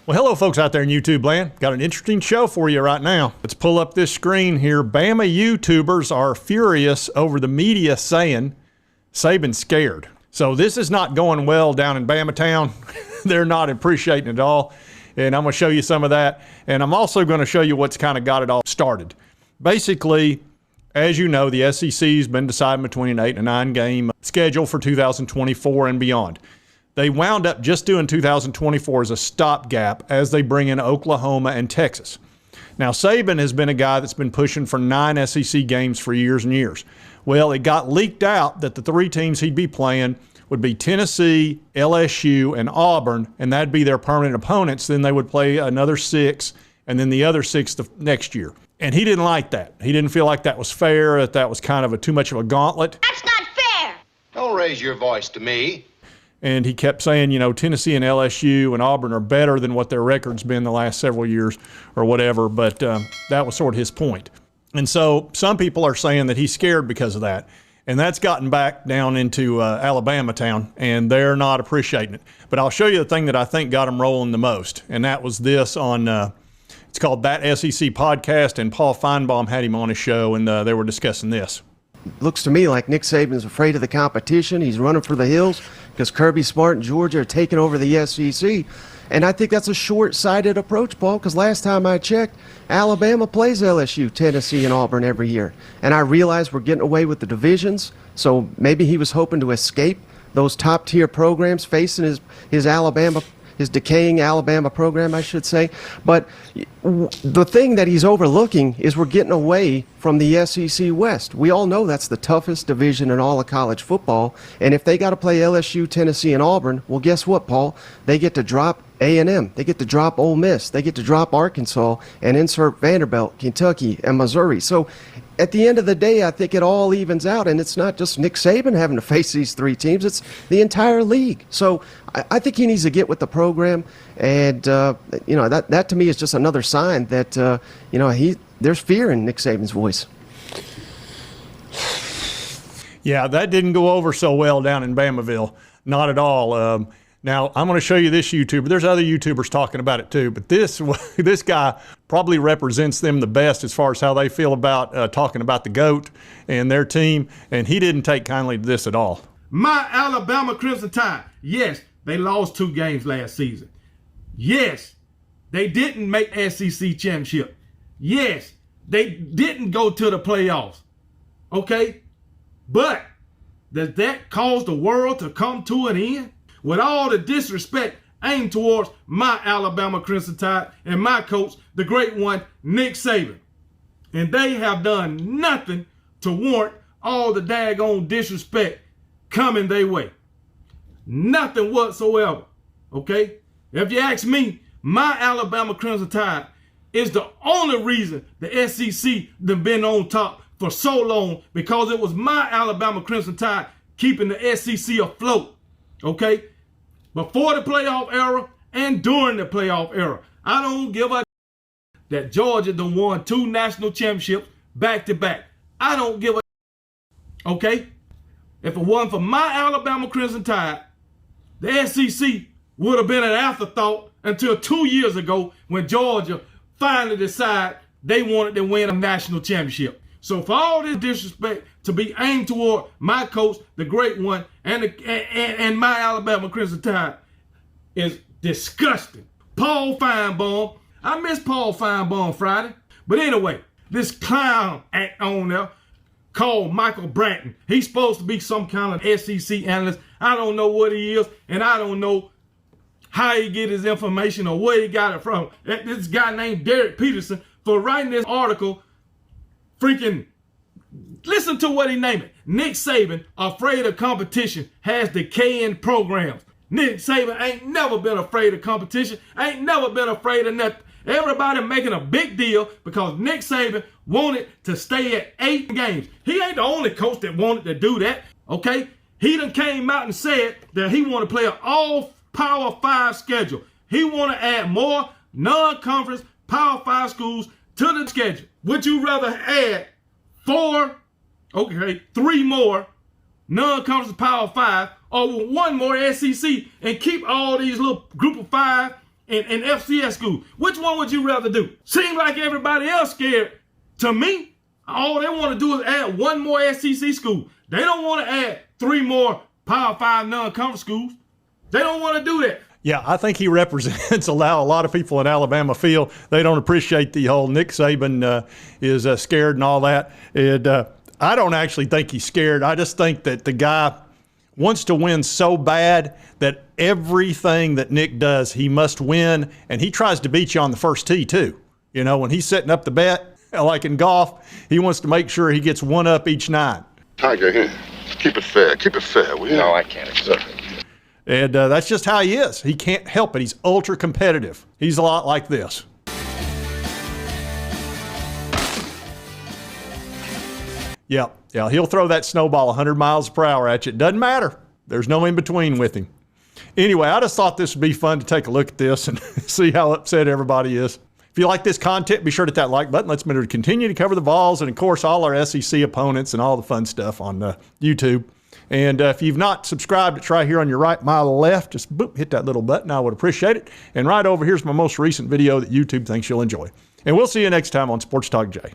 Well, hello folks out there in YouTube land. Got an interesting show for you right now. Let's pull up this screen here. Bama YouTubers are furious over the media saying Saban's scared. So this is not going well down in Bama town. They're not appreciating it at all. And I'm going to show you some of that. And I'm also going to show you what's kind of got it all started. Basically, as you know, the SEC's been deciding between an 8 and a 9 game schedule for 2024 and beyond. They wound up just doing 2024 as a stopgap as they bring in Oklahoma and Texas. Now, Saban has been a guy that's been pushing for 9 SEC games for years and years. Well, it got leaked out that the 3 teams he'd be playing would be Tennessee, LSU, and Auburn, and that'd be their permanent opponents. Then they would play another 6, and then the other 6 the next year. And he didn't like that. He didn't feel like that was fair, that was kind of too much of a gauntlet. That's not fair! Don't raise your voice to me. And he kept saying, you know, Tennessee and LSU and Auburn are better than what their record's been the last several years or whatever. But that was sort of his point. And so some people are saying that he's scared because of that. And that's gotten back down into Alabama town, and they're not appreciating it. But I'll show you the thing that I think got him rolling the most. And that was this on, it's called That SEC Podcast, and Paul Feinbaum had him on his show, and they were discussing this. Looks to me like Nick Saban's afraid of the competition. He's running for the hills because Kirby Smart and Georgia are taking over the SEC. And I think that's a short-sighted approach, Paul, because last time I checked, Alabama plays LSU, Tennessee, and Auburn every year. And I realize we're getting away with the divisions, so maybe he was hoping to escape those top-tier programs facing his decaying Alabama program, I should say. But the thing that he's overlooking is we're getting away from the SEC West. We all know that's the toughest division in all of college football. And if they got to play LSU, Tennessee, and Auburn, well, guess what, Paul? They get to drop A&M. They get to drop Ole Miss. They get to drop Arkansas and insert Vanderbilt, Kentucky, and Missouri. So at the end of the day, I think it all evens out, and it's not just Nick Saban having to face these 3 teams. It's the entire league. So I think he needs to get with the program, and you know, that to me is just another sign that you know, there's fear in Nick Saban's voice. Yeah, that didn't go over so well down in Bamaville. Not at all. Now, I'm going to show you this YouTuber. There's other YouTubers talking about it too, but this guy probably represents them the best as far as how they feel about talking about the GOAT and their team, and he didn't take kindly to this at all. My Alabama Crimson Tide, yes, they lost 2 games last season. Yes, they didn't make SEC championship. Yes, they didn't go to the playoffs. Okay? But does that cause the world to come to an end? With all the disrespect aimed towards my Alabama Crimson Tide and my coach, the great one, Nick Saban. And they have done nothing to warrant all the daggone disrespect coming their way. Nothing whatsoever. Okay? If you ask me, my Alabama Crimson Tide is the only reason the SEC done been on top for so long, because it was my Alabama Crimson Tide keeping the SEC afloat. Okay? Before the playoff era and during the playoff era. I don't give a that Georgia done won 2 national championships back to back. I don't give a okay? If it wasn't for my Alabama Crimson Tide, the SEC would have been an afterthought until 2 years ago when Georgia finally decided they wanted to win a national championship. So for all this disrespect to be aimed toward my coach, the great one, and my Alabama Crimson Tide is disgusting. Paul Feinbaum, I miss Paul Feinbaum Friday. But anyway, this clown act on there called Michael Bratton. He's supposed to be some kind of SEC analyst. I don't know what he is, and I don't know how he get his information or where he got it from. This guy named Derek Peterson, for writing this article, freaking listen to what he named it. Nick Saban, afraid of competition, has decaying programs. Nick Saban ain't never been afraid of competition, ain't never been afraid of nothing. Everybody making a big deal because Nick Saban wanted to stay at 8 games. He ain't the only coach that wanted to do that, okay? He done came out and said that he want to play an all-Power 5 schedule. He want to add more non-conference Power 5 schools to the schedule. Would you rather add 3 more non-conference Power 5 or 1 more SEC and keep all these little group of 5 in FCS school. Which one would you rather do? Seems like everybody else scared. To me, all they want to do is add one more SEC school. They don't want to add 3 more Power 5 non-conference schools. They don't want to do that. Yeah, I think he represents a lot of people in Alabama feel they don't appreciate the whole Nick Saban is scared and all that. And I don't actually think he's scared. I just think that the guy wants to win so bad that everything that Nick does, he must win. And he tries to beat you on the first tee, too. You know, when he's setting up the bet, like in golf, he wants to make sure he gets one up each nine. Tiger, here. Keep it fair. Keep it fair, will you? No, I can't accept it. And that's just how he is. He can't help it. He's ultra competitive. He's a lot like this. Yeah, he'll throw that snowball 100 miles per hour at you. It doesn't matter. There's no in between with him. Anyway, I just thought this would be fun to take a look at this and see how upset everybody is. If you like this content, be sure to hit that like button. Let's continue to cover the Vols and, of course, all our SEC opponents and all the fun stuff on YouTube. And if you've not subscribed, it's right here on your right, my left. Just boop, hit that little button. I would appreciate it. And right over here's my most recent video that YouTube thinks you'll enjoy. And we'll see you next time on Sports Talk Jay.